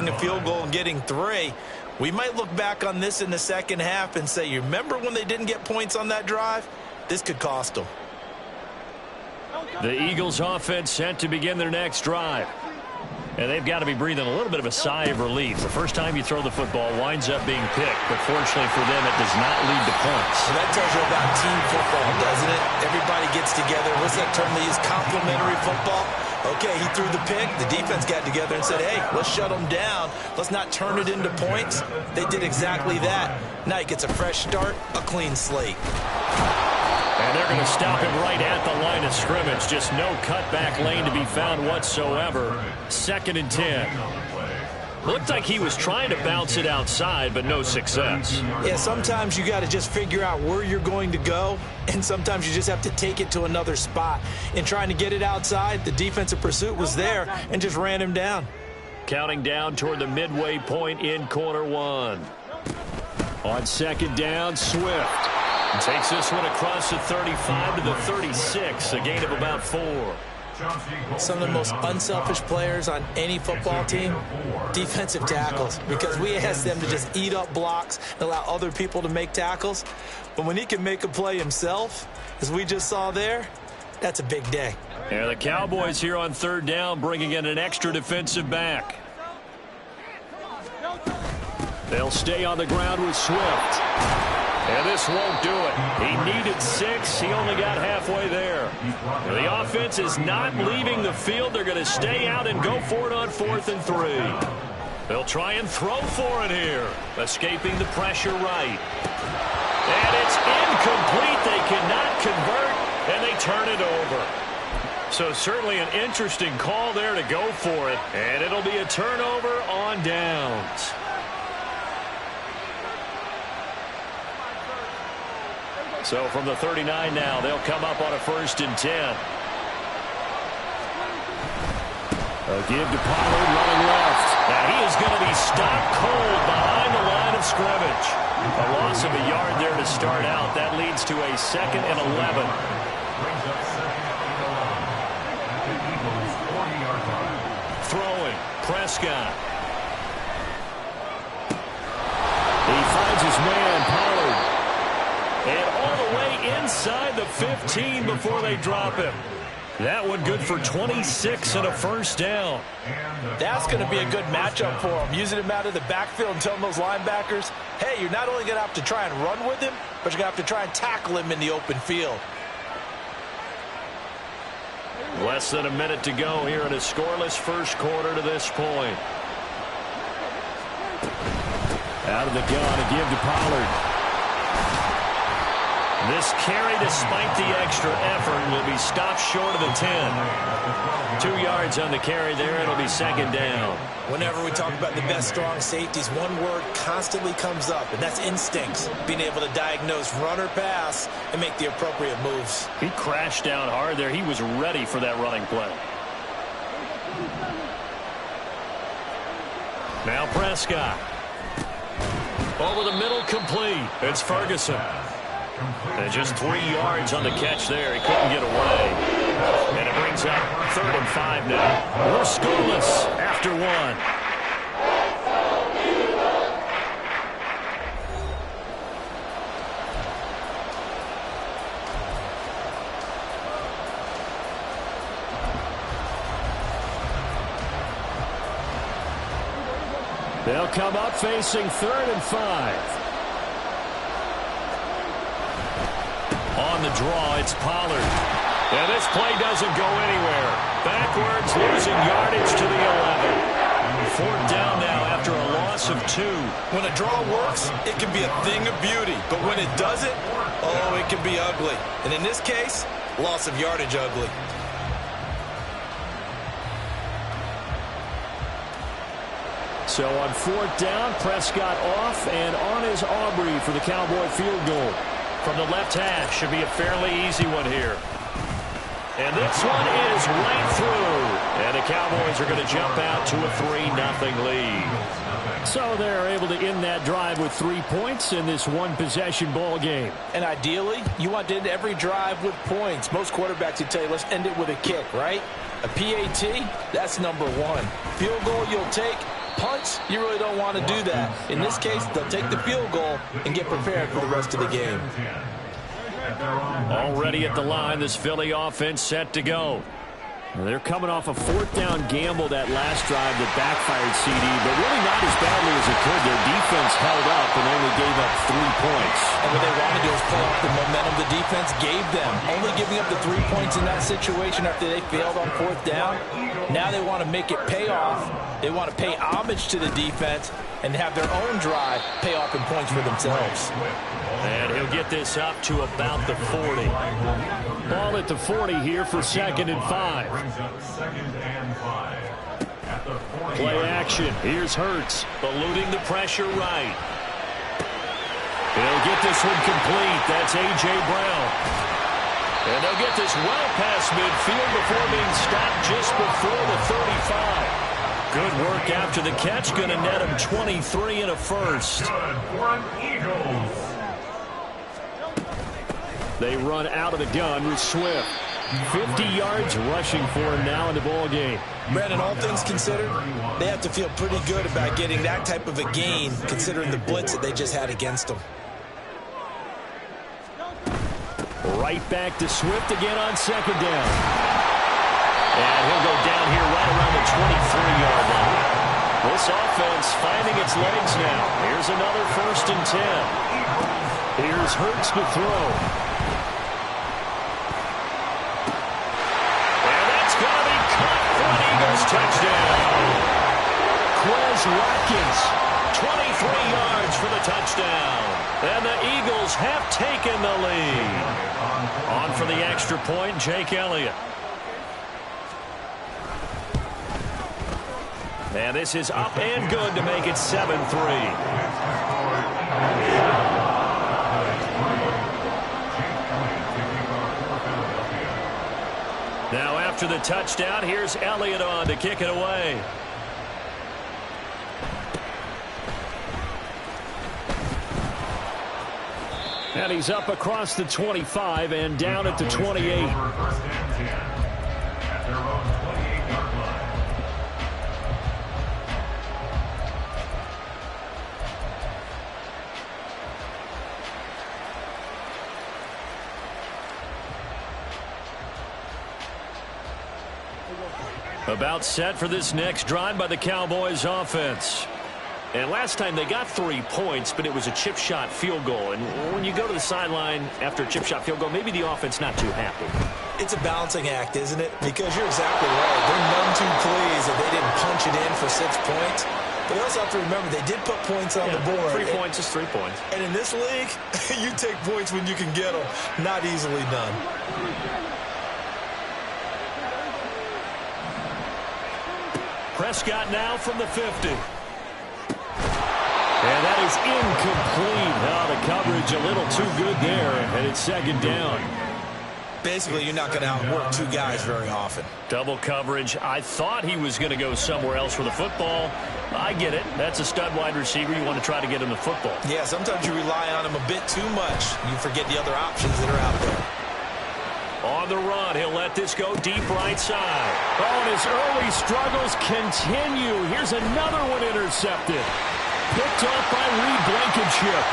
kicking a field goal and getting 3. We might look back on this in the second half and say, you remember when they didn't get points on that drive? This could cost them. The Eagles offense set to begin their next drive. And they've got to be breathing a little bit of a sigh of relief. The first time you throw the football winds up being picked, but fortunately for them, it does not lead to points. So that tells you about team football, doesn't it? Everybody gets together. What's that term they use? Complementary football. Okay, he threw the pick. The defense got together and said, hey, let's shut them down. Let's not turn it into points. They did exactly that. Now he gets a fresh start, a clean slate. And they're going to stop him right at the line of scrimmage. Just no cutback lane to be found whatsoever. 2nd and 10. Looked like he was trying to bounce it outside, but no success. Yeah, sometimes you got to just figure out where you're going to go, and sometimes you just have to take it to another spot. In trying to get it outside, the defensive pursuit was there and just ran him down. Counting down toward the midway point in quarter 1. On 2nd down, Swift takes this one across the 35 to the 36, a gain of about 4. Some of the most unselfish players on any football team, defensive tackles, because we ask them to just eat up blocks and allow other people to make tackles. But when he can make a play himself, as we just saw there, that's a big day. And the Cowboys here on 3rd down bringing in an extra defensive back. They'll stay on the ground with Swift. And this won't do it. He needed 6. He only got halfway there. The offense is not leaving the field. They're going to stay out and go for it on 4th and 3. They'll try and throw for it here. Escaping the pressure right. And it's incomplete. They cannot convert, and they turn it over. So certainly an interesting call there to go for it. And it'll be a turnover on downs. So from the 39 now, they'll come up on a 1st and 10. A give to Pollard running left. And he is going to be stopped cold behind the line of scrimmage. A loss of a yard there to start out. That leads to a 2nd and 11. Throwing, Prescott. He finds his man, Pollard. And all the way inside the 15 before they drop him. That one good for 26 and a 1st down. That's going to be a good matchup for him. Using him out of the backfield and telling those linebackers, hey, you're not only going to have to try and run with him, but you're going to have to try and tackle him in the open field. Less than a minute to go here in a scoreless 1st quarter to this point. Out of the gun, a give to Pollard. This carry, despite the extra effort, will be stopped short of the 10. 2 yards on the carry there. It'll be 2nd down. Whenever we talk about the best strong safeties, one word constantly comes up, and that's instincts. Being able to diagnose run or pass and make the appropriate moves. He crashed down hard there. He was ready for that running play. Now Prescott. Over the middle, complete. It's Ferguson. And just 3 yards on the catch there. He couldn't get away. And it brings up 3rd and 5 now. We're scoreless after 1. They'll come up facing 3rd and 5. On the draw, it's Pollard. And this play doesn't go anywhere. Backwards, losing yardage to the 11. 4th down now after a loss of 2. When a draw works, it can be a thing of beauty. But when it doesn't, oh, it can be ugly. And in this case, loss of yardage ugly. So on 4th down, Prescott off, and on is Aubrey for the Cowboy field goal. From the left hash, should be a fairly easy one here. And this one is right through. And the Cowboys are going to jump out to a 3-0 lead. So they're able to end that drive with 3 points in this one-possession ball game. And ideally, you want to end every drive with points. Most quarterbacks would tell you, let's end it with a kick, right? A PAT, that's number 1. Field goal you'll take, punts, you really don't want to do that. In this case, they'll take the field goal and get prepared for the rest of the game. Already at the line, this Philly offense set to go. They're coming off a fourth down gamble that last drive that backfired, CD, but really not as badly as it could. Their defense held up and only gave up 3 points. And what they wanted to do is play off the momentum the defense gave them. Only giving up the 3 points in that situation after they failed on fourth down. Now they want to make it pay off. They want to pay homage to the defense and have their own drive pay off in points for themselves. And he'll get this up to about the 40. Ball at the 40 here for 2nd and 5. Play action. Here's Hurts, eluding the pressure right. He'll get this one complete. That's A.J. Brown. And they'll get this well past midfield before being stopped just before the 35. Good work after the catch. Going to net him 23 and a first. They run out of the gun with Swift. 50 yards rushing for him now in the ball game. Brandon, all things considered, they have to feel pretty good about getting that type of a gain, considering the blitz that they just had against them. Right back to Swift again on 2nd down. And he'll go down here right around the 23-yard line. This offense finding its legs now. Here's another 1st and 10. Here's Hurts to throw. Touchdown. Quez Watkins, 23 yards for the touchdown. And the Eagles have taken the lead. On for the extra point, Jake Elliott. And this is up and good to make it 7-3. Now after the touchdown, here's Elliott on to kick it away. And he's up across the 25 and down at the 28. About set for this next drive by the Cowboys offense. And last time they got 3 points, but it was a chip shot field goal. And when you go to the sideline after a chip shot field goal, maybe the offense not too happy. It's a balancing act, isn't it? Because you're exactly right. They're none too pleased that they didn't punch it in for 6 points. But you also have to remember they did put points on the board. 3 points is 3 points. And in this league, you take points when you can get them. Not easily done. Prescott now from the 50. And that is incomplete. Now the coverage a little too good there, and it's 2nd down. Basically, you're not going to outwork 2 guys very often. Double coverage. I thought he was going to go somewhere else for the football. I get it. That's a stud wide receiver. You want to try to get him the football. Yeah, sometimes you rely on him a bit too much. You forget the other options that are out there. On the run, he'll let this go deep right side. Oh, and his early struggles continue. Here's another one intercepted. Picked up by Reed Blankenship.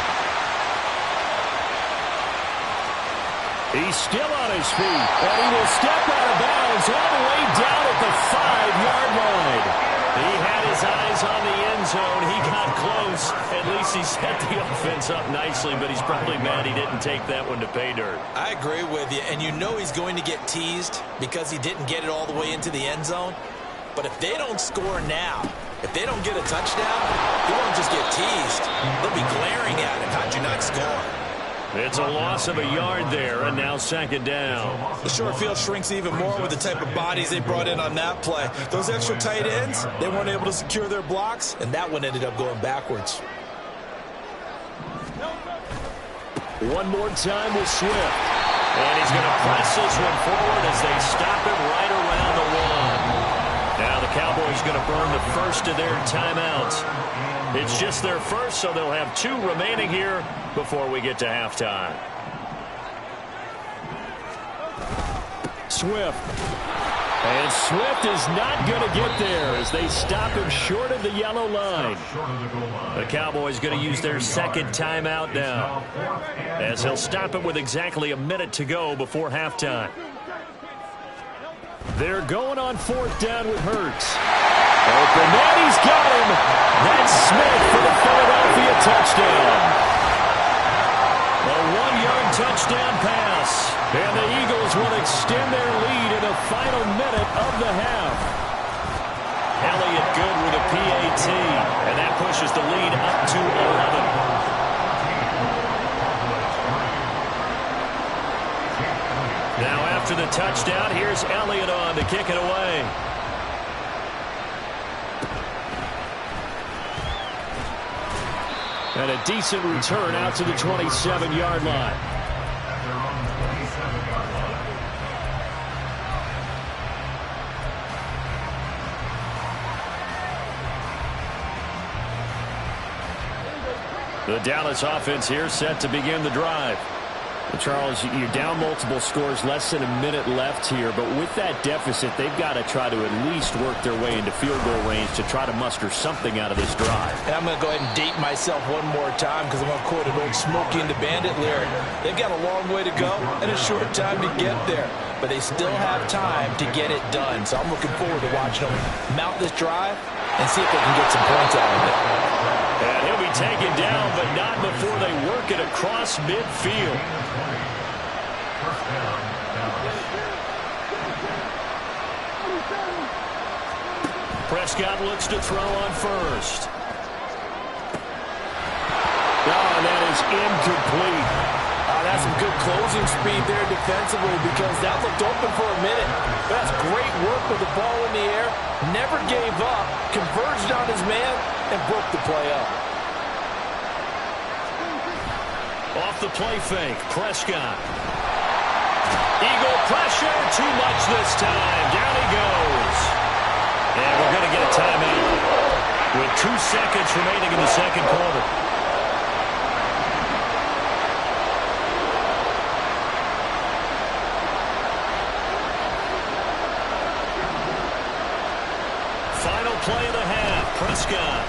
He's still on his feet, and he will step out of bounds all the way down at the 5-yard line. He had his eyes on the end zone. He got close. At least he set the offense up nicely, but he's probably mad he didn't take that one to pay dirt. I agree with you, and you know he's going to get teased because he didn't get it all the way into the end zone. But if they don't score now, if they don't get a touchdown, he won't just get teased. They'll be glaring at him. How'd you not score? It's a loss of a yard there, and now 2nd down. The short field shrinks even more with the type of bodies they brought in on that play. Those extra tight ends, they weren't able to secure their blocks, and that one ended up going backwards. One more time with Swift. And he's going to press this one forward as they stop it right around the 1. Now the Cowboys going to burn the first of their timeouts. It's just their first, so they'll have 2 remaining here before we get to halftime. Swift. And Swift is not going to get there as they stop him short of the yellow line. The Cowboys going to use their second timeout now, as he'll stop it with exactly a minute to go before halftime. They're going on fourth down with Hurts. Open man, he's got him. That's Smith for the Philadelphia touchdown. A 1-yard touchdown pass. And the Eagles will extend their lead in the final minute of the half. Elliott good with a PAT. And that pushes the lead up to 11. Now after the touchdown, here's Elliott on to kick it away. And a decent return out to the 27-yard line. The Dallas offense here set to begin the drive. Charles, you're down multiple scores, less than a minute left here, but with that deficit, they've got to try to at least work their way into field goal range to try to muster something out of this drive. And I'm going to go ahead and date myself one more time because I'm going to quote an old Smokey and the Bandit lyric. They've got a long way to go and a short time to get there, but they still have time to get it done. So I'm looking forward to watching them mount this drive and see if they can get some points out of it. And he'll be taken down, but not before they work it across midfield. Prescott looks to throw on first. Oh, and that is incomplete. That's some good closing speed there defensively because that looked open for a minute. That's great work with the ball in the air. Never gave up, converged on his man, and broke the play up. Off the play fake, Prescott. Eagle pressure, too much this time. Down he goes. And we're going to get a timeout with 2 seconds remaining in the second quarter. Final play of the half, Prescott.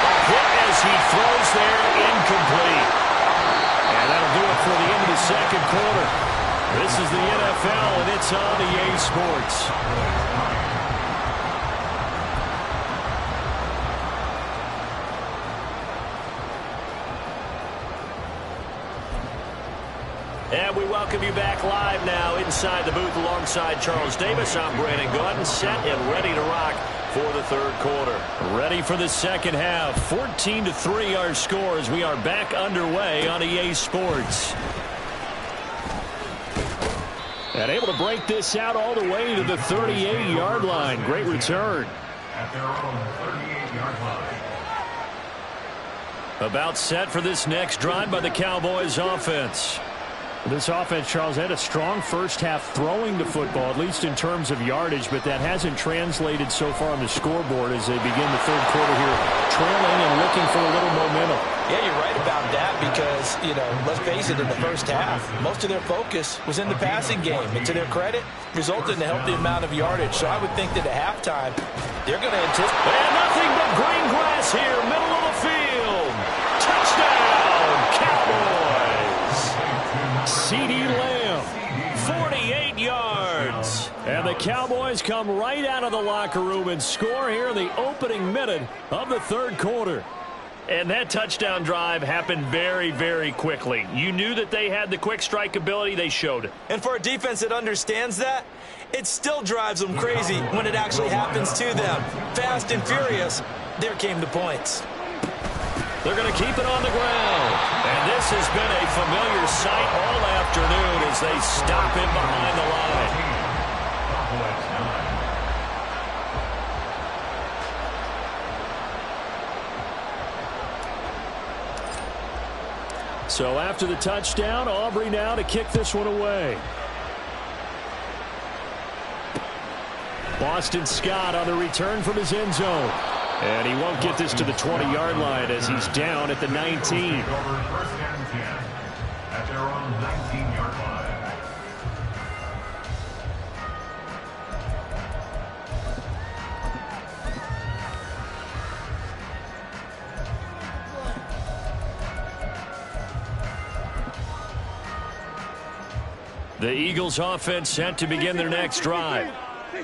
A hit as he throws there, incomplete. And that'll do it for the end of the second quarter. This is the NFL, and it's on EA Sports. And we welcome you back live now inside the booth alongside Charles Davis. I'm Brandon Gaudin, set and ready to rock for the third quarter. Ready for the second half. 14-3 our scores. We are back underway on EA Sports. And able to break this out all the way to the 38-yard line. Great return. At their own 38-yard line. About set for this next drive by the Cowboys offense. This offense, Charles, had a strong first half throwing the football, at least in terms of yardage, but that hasn't translated so far on the scoreboard as they begin the third quarter here, trailing and looking for a little momentum. Yeah, you're right about that because, let's face it, in the first half, most of their focus was in the passing game. And to their credit, resulted in a healthy amount of yardage. So I would think that at halftime, they're going to anticipate. And nothing but green grass here, middle of the field. Touchdown, Cowboys. CeeDee Lamb, 48 yards. And the Cowboys come right out of the locker room and score here in the opening minute of the third quarter. And that touchdown drive happened very, very quickly. You knew that they had the quick strike ability. They showed it. And for a defense that understands that, it still drives them crazy when it actually happens to them. Fast and furious, there came the points. They're going to keep it on the ground. And this has been a familiar sight all afternoon as they stop him behind the line. So after the touchdown, Aubrey now to kick this one away. Boston Scott on the return from his end zone. And he won't get this to the 20-yard line as he's down at the 19. The Eagles offense set to begin their next drive.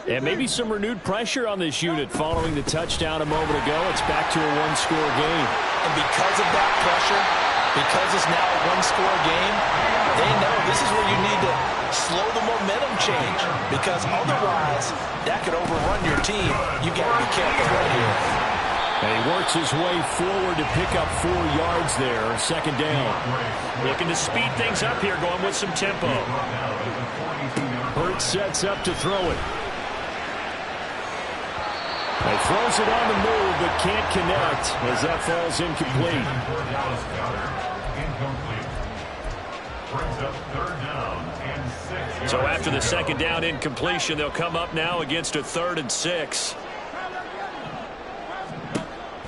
And maybe some renewed pressure on this unit following the touchdown a moment ago. It's back to a one-score game. And because of that pressure, because it's now a one-score game, they know this is where you need to slow the momentum change. Because otherwise, that could overrun your team. You got to be careful right here. And he works his way forward to pick up 4 yards there. Second down. Looking to speed things up here, going with some tempo. Hurts sets up to throw it. He throws it on the move, but can't connect as that falls incomplete. So after the second down incompletion, they'll come up now against a 3rd and 6.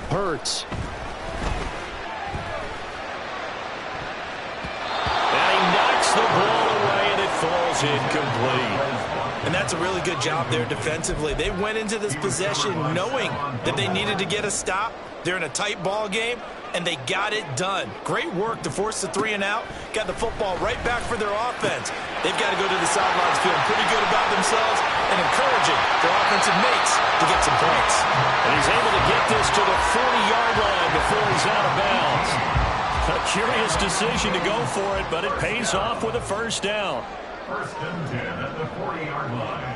Hurts. And he knocks the ball away, and it falls incomplete. And that's a really good job there defensively. They went into this possession knowing that they needed to get a stop. They're in a tight ball game, and they got it done. Great work to force the 3 and out. Got the football right back for their offense. They've got to go to the sidelines feeling pretty good about themselves and encouraging their offensive mates to get some points. And he's able to get this to the 40-yard line before he's out of bounds. A curious decision to go for it, but it pays off with a first down. 1st and 10 at the 40-yard line.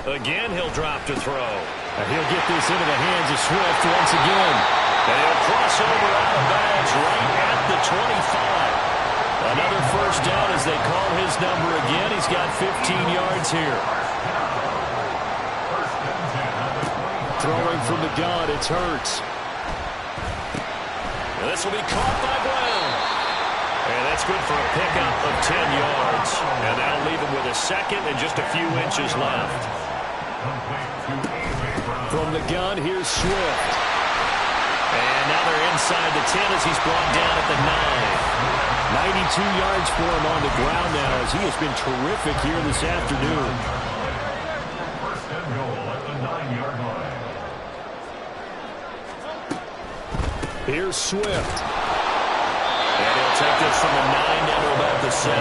Again, he'll drop to throw. And he'll get this into the hands of Swift once again. And he'll cross over out of bounds right at the 25. Another first down as they call his number again. He's got 15 yards here. Throwing from the gun, it's Hurts. This will be caught by Brown. And that's good for a pickup of 10 yards. And that'll leave him with a second and just a few inches left. From the gun, here's Swift. And now they're inside the 10 as he's brought down at the 9. 92 yards for him on the ground now as he has been terrific here this afternoon. 1st and goal at the 9-yard line. Here's Swift. And he'll take this from the 9 down to about the 7.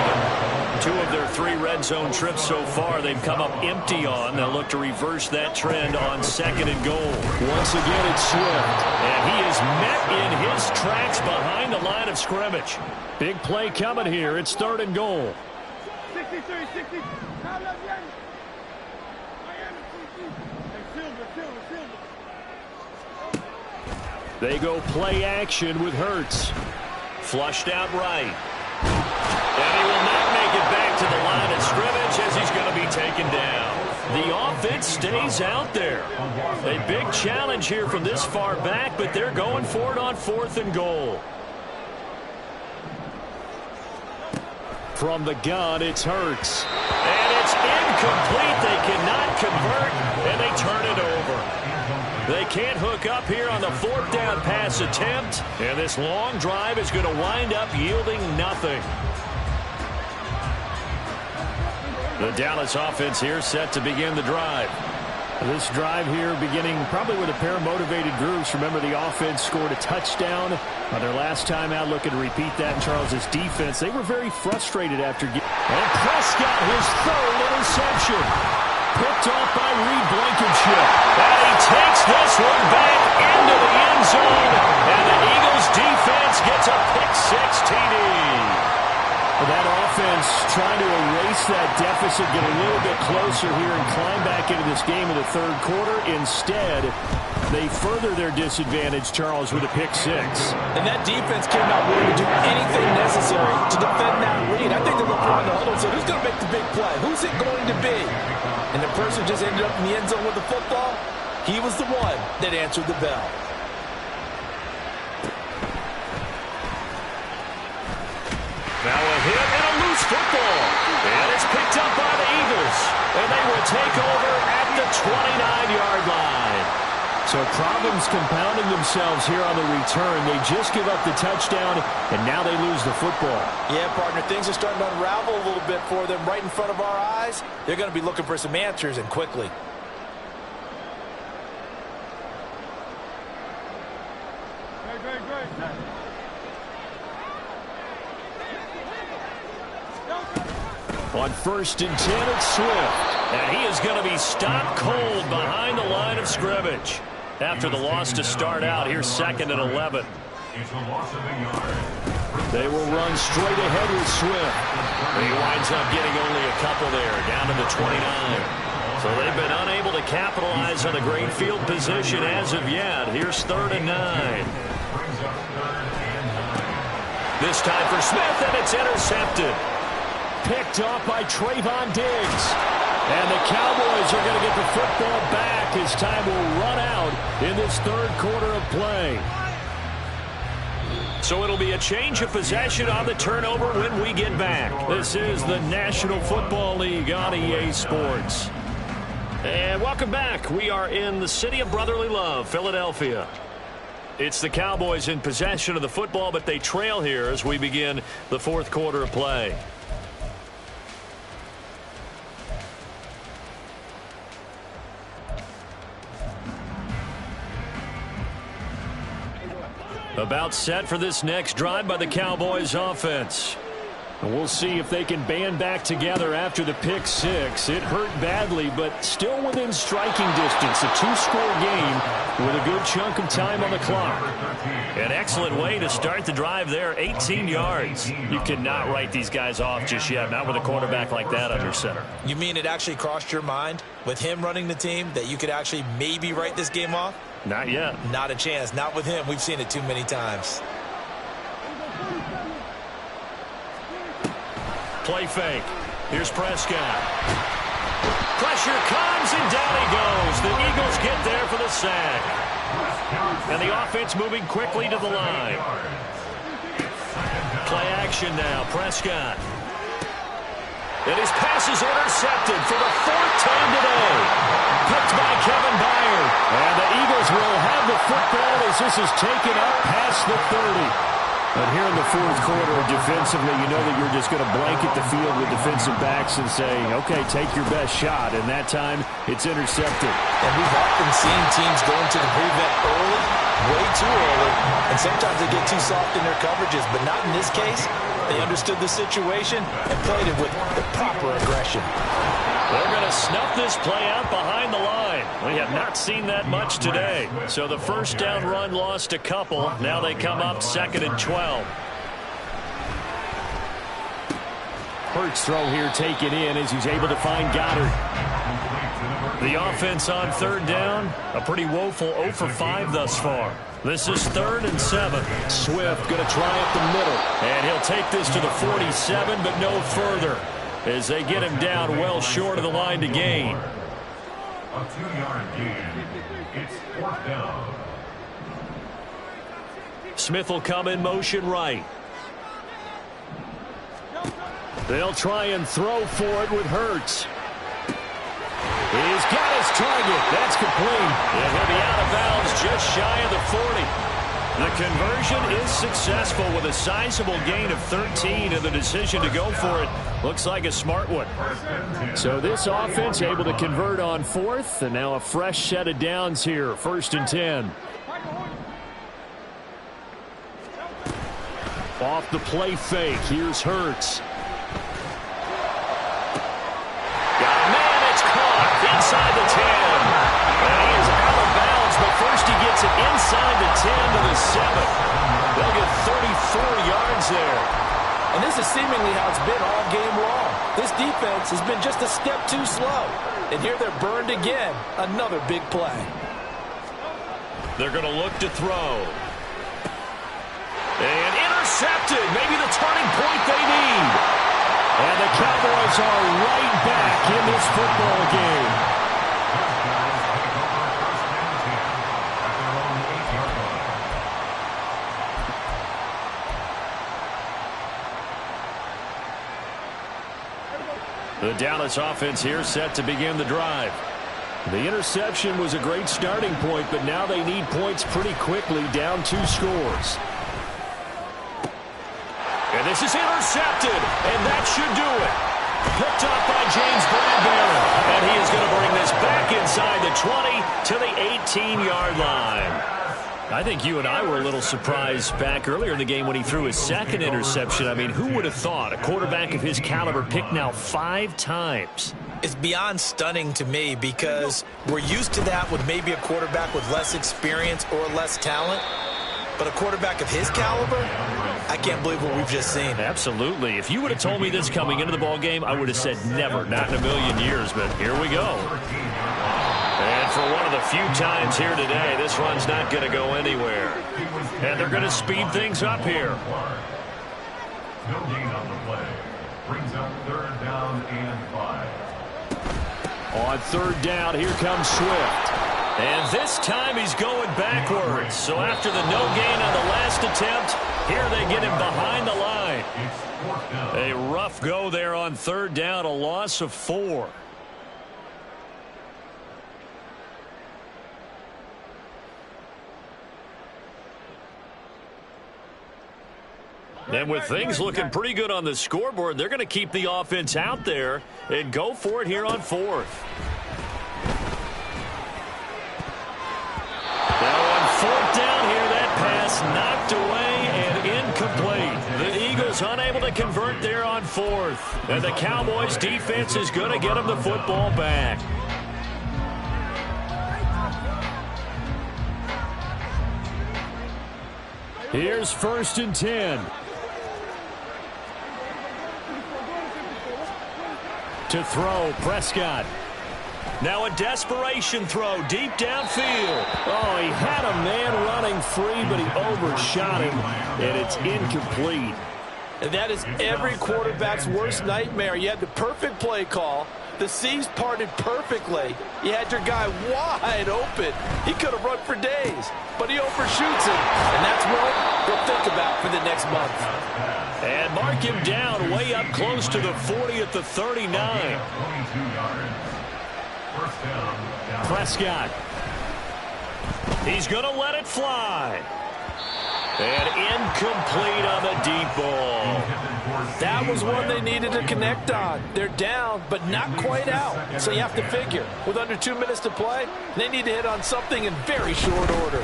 2 of their 3 red zone trips so far they've come up empty on. They'll look to reverse that trend on 2nd and goal. Once again, it's Swift. And he is met in his tracks behind the line of scrimmage. Big play coming here. It's 3rd and goal. 63, 60. They go play action with Hurts. Flushed out right. And he will not make it back to the line of scrimmage as he's going to be taken down. The offense stays out there. A big challenge here from this far back, but they're going for it on 4th and goal. From the gun, it's Hurts. And it's incomplete. They cannot convert, and they turn it over. They can't hook up here on the 4th down pass attempt, and this long drive is going to wind up yielding nothing. The Dallas offense here set to begin the drive. This drive here beginning probably with a pair of motivated groups. Remember, the offense scored a touchdown on their last time out. Looking to repeat that in Charles's defense. They were very frustrated after getting... And Prescott, his 3rd interception. Picked off by Reed Blankenship. And he takes this one back into the end zone. And the Eagles defense gets a pick-6 TD. That offense trying to erase that deficit, get a little bit closer here and climb back into this game in the 3rd quarter. Instead, they further their disadvantage, Charles, with a pick-6. And that defense came out willing to do anything necessary to defend that read. I think they looked around the huddle and said, who's going to make the big play? Who's it going to be? And the person just ended up in the end zone with the football. He was the one that answered the bell. Now a hit and a loose football. And it's picked up by the Eagles. And they will take over at the 29-yard line. So problems compounding themselves here on the return. They just give up the touchdown, and now they lose the football. Yeah, partner, things are starting to unravel a little bit for them right in front of our eyes. They're going to be looking for some answers, and quickly. Great. On 1st and 10, it's Swift. And he is going to be stopped cold behind the line of scrimmage. After the loss to start out, here's 2nd and 11. It's a loss of a yard. They will run straight ahead with Swift. He winds up getting only a couple there, down to the 29. So they've been unable to capitalize on the great field position as of yet. Here's 3rd and 9. This time for Smith, and it's intercepted. Picked off by Trayvon Diggs. And the Cowboys are going to get the football back as time will run out in this 3rd quarter of play. So it'll be a change of possession on the turnover when we get back. This is the National Football League on EA Sports. And welcome back. We are in the city of brotherly love, Philadelphia. It's the Cowboys in possession of the football, but they trail here as we begin the 4th quarter of play. About set for this next drive by the Cowboys offense. And we'll see if they can band back together after the pick 6. It hurt badly, but still within striking distance. A 2-score game with a good chunk of time on the clock. An excellent way to start the drive there, 18 yards. You cannot write these guys off just yet, not with a quarterback like that under center. You mean it actually crossed your mind with him running the team that you could actually maybe write this game off? Not yet. Not a chance. Not with him. We've seen it too many times. Play fake. Here's Prescott. Pressure comes, and down he goes. The Eagles get there for the sack. And the offense moving quickly to the line. Play action now. Prescott. And his pass is intercepted for the 4th time today. Picked by Kevin Byard. And the Eagles will have the football as this is taken up past the 30. But here in the 4th quarter, defensively, you know that you're just going to blanket the field with defensive backs and say, okay, take your best shot. And that time, it's intercepted. And we've often seen teams go into the prevent early, way too early, and sometimes they get too soft in their coverages. But not in this case. They understood the situation and played it with the proper aggression. They're going to snuff this play out behind the line. We have not seen that much today. So the 1st down run lost a couple. Now they come up 2nd and 12. Hurts throw here taken in as he's able to find Goddard. The offense on 3rd down, a pretty woeful 0 for 5 thus far. This is 3rd and 7. Swift going to try up the middle. And he'll take this to the 47, but no further, as they get him down well short of the line to gain. A 2-yard gain. It's 4th down. Smith will come in motion right. They'll try and throw for it with Hurts. He's got his target. That's complete. And he'll be out of bounds just shy of the 40. The conversion is successful with a sizable gain of 13, and the decision to go for it looks like a smart one. So this offense able to convert on 4th, and now a fresh set of downs here, 1st and 10. Off the play fake, here's Hurts. Got a man, it's caught inside the 10. And he is out of bounds, but first he gets it inside the 10 to the 7. They'll get 34 yards there. And this is seemingly how it's been all game long. This defense has been just a step too slow. And here they're burned again. Another big play. They're going to look to throw. And intercepted. Maybe the turning point they need. And the Cowboys are right back in this football game. The Dallas offense here set to begin the drive. The interception was a great starting point, but now they need points pretty quickly, down 2 scores. And this is intercepted, and that should do it. Picked up by James Bradbury, and he is going to bring this back inside the 20 to the 18-yard line. I think you and I were a little surprised back earlier in the game when he threw his second interception. I mean, who would have thought a quarterback of his caliber picked now 5 times? It's beyond stunning to me because we're used to that with maybe a quarterback with less experience or less talent. But a quarterback of his caliber, I can't believe what we've just seen. Absolutely. If you would have told me this coming into the ball game, I would have said never, not in a million years. But here we go. And for one of the few times here today, this run's not going to go anywhere. And they're going to speed things up here. No gain on the play. Brings up 3rd down and 5. On 3rd down, here comes Swift. And this time he's going backwards. So after the no gain on the last attempt, here they get him behind the line. A rough go there on 3rd down, a loss of 4. And with things looking pretty good on the scoreboard, they're going to keep the offense out there and go for it here on 4th. Now on 4th down here, that pass knocked away and incomplete. The Eagles unable to convert there on 4th. And the Cowboys defense is going to get them the football back. Here's 1st and 10. To throw, Prescott. Now a desperation throw deep downfield. Oh, he had a man running free, but he overshot him, and it's incomplete. And that is every quarterback's worst nightmare. You had the perfect play call. The seams parted perfectly. You had your guy wide open. He could have run for days, but he overshoots it. And that's what we'll think about for the next month. And mark him down way up close to the 40 at the 39. Prescott. He's going to let it fly. And incomplete on the deep ball. That was one they needed to connect on. They're down, but not quite out. So you have to figure, with under 2 minutes to play, they need to hit on something in very short order.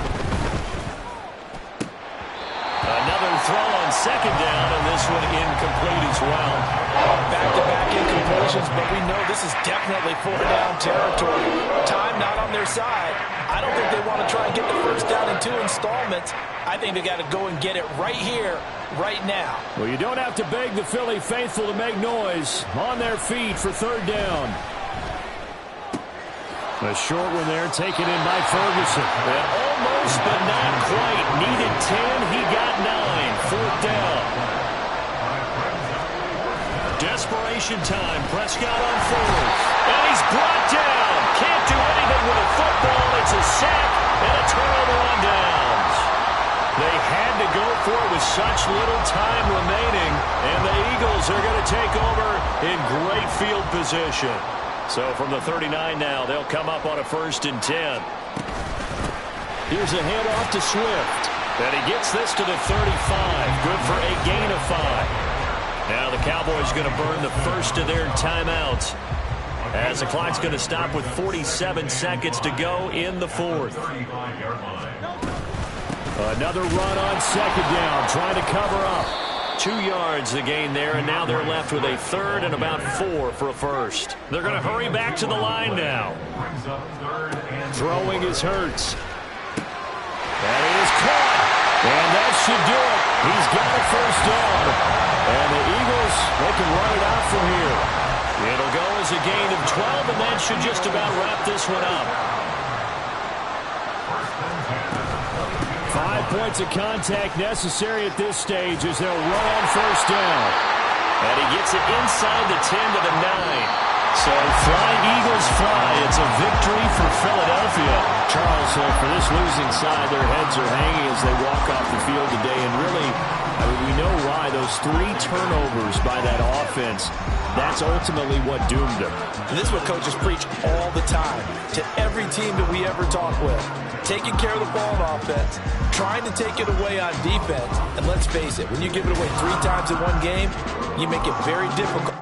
Another throw on 2nd down, and this one incomplete as well. Back-to-back incompletions, but we know this is definitely 4th-down territory. Time not on their side. I don't think they want to try and get the 1st down in 2 installments. I think they got to go and get it right here, right now. Well, you don't have to beg the Philly faithful to make noise. On their feet for 3rd down. A short one there taken in by Ferguson. And almost, but not quite. Needed 10, he got 9. 4th down. Desperation time. Prescott on 4th. And he's brought down. Can't do anything with a football. It's a sack and a turnover on downs. They had to go for it with such little time remaining. And the Eagles are going to take over in great field position. So from the 39 now, they'll come up on a 1st and 10. Here's a handoff to Swift. And he gets this to the 35. Good for a gain of 5. Now the Cowboys going to burn the first of their timeouts as the clock's going to stop with 47 seconds to go in the 4th. Another run on 2nd down, trying to cover up. 2 yards the gain there, and now they're left with a 3rd and about 4 for a 1st. They're going to hurry back to the line now. Throwing is Hurts. And he is caught. And that should do it. He's got a 1st down. And the Eagles, they can run it out from here. It'll go as a gain of 12, and that should just about wrap this one up. 5 points of contact necessary at this stage as they'll run on 1st down. And he gets it inside the 10 to the 9. So fly, Eagles, fly. It's a victory for Philadelphia. Charles, for this losing side, their heads are hanging as they walk off the field today. And really, I mean, we know why. Those 3 turnovers by that offense, that's ultimately what doomed them. And this is what coaches preach all the time to every team that we ever talk with. Taking care of the ball on offense, trying to take it away on defense. And let's face it, when you give it away 3 times in one game, you make it very difficult.